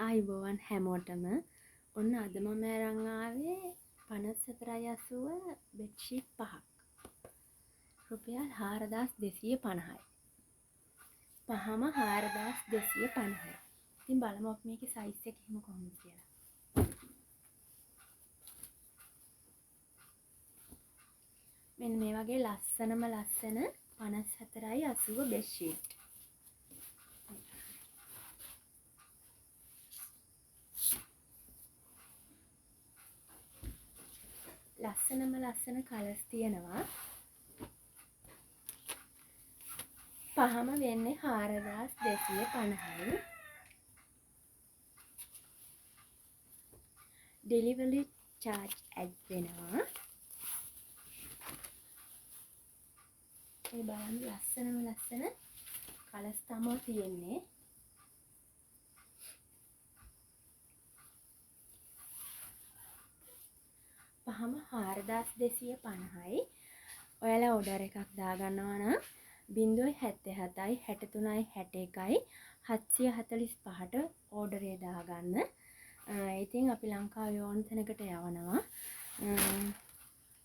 ආයුබෝවන් හැමෝටම ඔන්න අද මම අරන් ආවේ 5480 බෙඩ්ෂීට් 5ක්. රුපියල් 4250යි. පහම 4250යි. ඉතින් බලමු අපි මේකේ සයිස් එක එහෙම කොහොමද කියලා. මෙන්න මේ වගේ ලස්සනම ලස්සන 5480 බෙඩ්ෂීට්. ලස්සනම ලස්සන කලර්ස් තියෙනවා. පහම වෙන්නේ 4250යි. ඩෙලිවරි චාර්ජ් ඇඩ් වෙනවා. මේ බලන්න ලස්සනම ලස්සන කලර්ස් තමයි තියෙන්නේ. පහම 4250යි. ඔයාලා ඕඩර් එකක් දාගන්නවා නම් 077යි 63යි 61යි 745ට ඕඩරේ දාගන්න. ඉතින් අපි ලංකාවේ ඕන තැනකට යවනවා.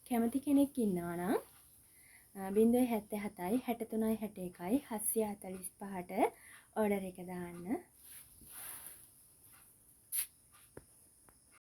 කැමති කෙනෙක් ඉන්නවා නම් 077යි 63යි 61යි 745ට ඕඩර් එක දාන්න.